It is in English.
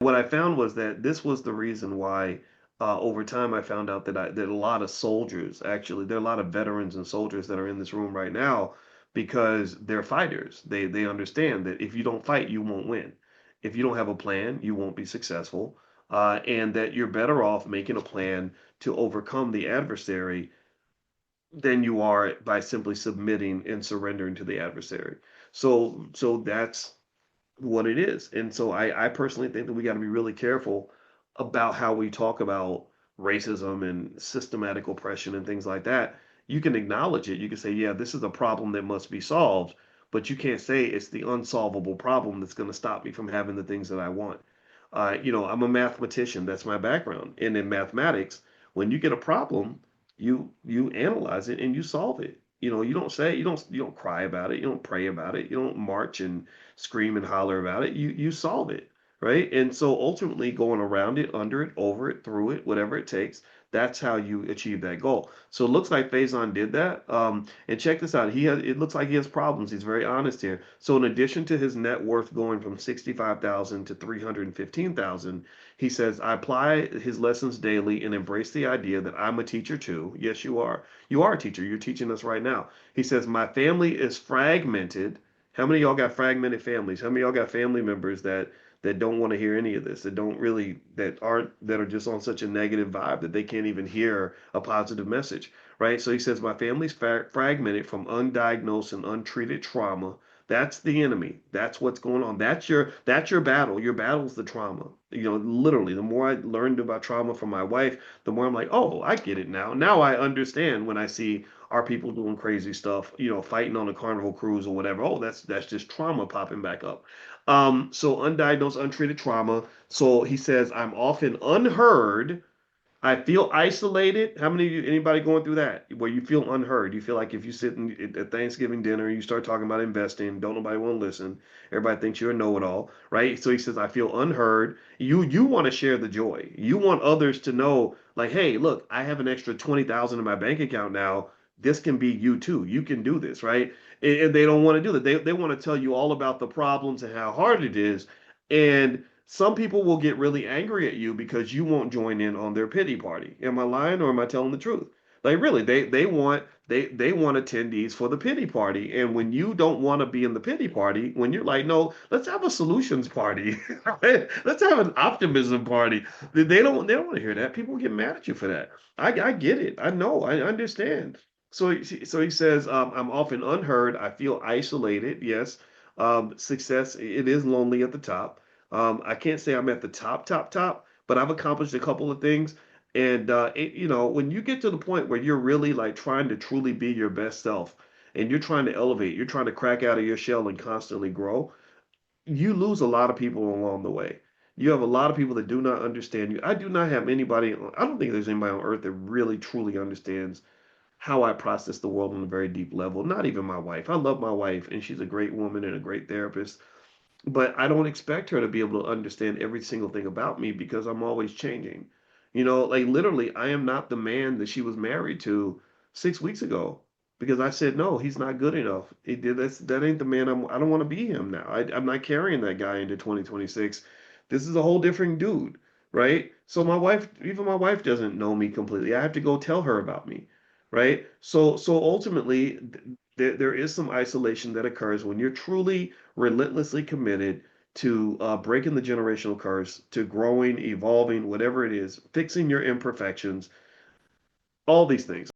What I found was that this was the reason why, over time, I found out that that a lot of soldiers, actually, there are a lot of veterans and soldiers that are in this room right now because they're fighters. They understand that if you don't fight, you won't win. If you don't have a plan, you won't be successful, and that you're better off making a plan to overcome the adversary than you are by simply submitting and surrendering to the adversary. So that's what it is. And so I personally think that we got to be really careful about how we talk about racism and systematic oppression and things like that. You can acknowledge it. You can say, yeah, this is a problem that must be solved, but you can't say it's the unsolvable problem that's going to stop me from having the things that I want. I'm a mathematician. That's my background. And in mathematics, when you get a problem, you analyze it and you solve it. You don't say you don't cry about it. You don't pray about it. You don't march and scream and holler about it. You solve it, right? And so ultimately going around it, under it, over it, through it, whatever it takes, that's how you achieve that goal. So it looks like Faison did that. And check this out. It looks like he has problems. He's very honest here. So in addition to his net worth going from 65,000 to 315,000, he says, I apply his lessons daily and embrace the idea that I'm a teacher too. Yes, you are. You are a teacher. You're teaching us right now. He says, my family is fragmented. How many of y'all got fragmented families? How many of y'all got family members that don't want to hear any of this, that don't really, that are just on such a negative vibe that they can't even hear a positive message, right? So he says, my family's fragmented from undiagnosed and untreated trauma. That's the enemy. That's what's going on. That's your battle. Your battle is the trauma. Literally, the more I learned about trauma from my wife, the more I'm like, oh, I get it now. Now I understand when I see our people doing crazy stuff, fighting on a carnival cruise or whatever. Oh, that's just trauma popping back up. So undiagnosed, untreated trauma. So he says, I'm often unheard. I feel isolated. How many of you, anybody going through that, where you feel unheard? You feel like if you sit at Thanksgiving dinner and you start talking about investing, don't nobody want to listen. Everybody thinks you're a know-it-all, right? So he says, I feel unheard. You want to share the joy. You want others to know, like, hey, look, I have an extra 20,000 in my bank account now. This can be you too. You can do this, right? And they don't want to do that. They want to tell you all about the problems and how hard it is. And some people will get really angry at you because you won't join in on their pity party. Am I lying or am I telling the truth? Like really, they want attendees for the pity party. And when you don't want to be in the pity party, when you're like, no, let's have a solutions party. Let's have an optimism party. They don't want to hear that. People get mad at you for that. I get it. I know. I understand. So he says, I'm often unheard. I feel isolated. Yes. Success, it is lonely at the top. I can't say I'm at the top, but I've accomplished a couple of things. And when you get to the point where you're really like trying to truly be your best self and you're trying to elevate, you're trying to crack out of your shell and constantly grow, you lose a lot of people along the way. You have a lot of people that do not understand you. I do not have anybody, I don't think there's anybody on earth that really truly understands how I process the world on a very deep level. Not even my wife. I love my wife and she's a great woman and a great therapist, but I don't expect her to be able to understand every single thing about me because I'm always changing. Like literally, I am not the man that she was married to 6 weeks ago because I said, no, he's not good enough. That ain't the man I don't want to be him now. I'm not carrying that guy into 2026. This is a whole different dude, right? So even my wife doesn't know me completely. I have to go tell her about me, right? So ultimately, there is some isolation that occurs when you're truly relentlessly committed to breaking the generational curse, to growing, evolving, whatever it is, fixing your imperfections, all these things.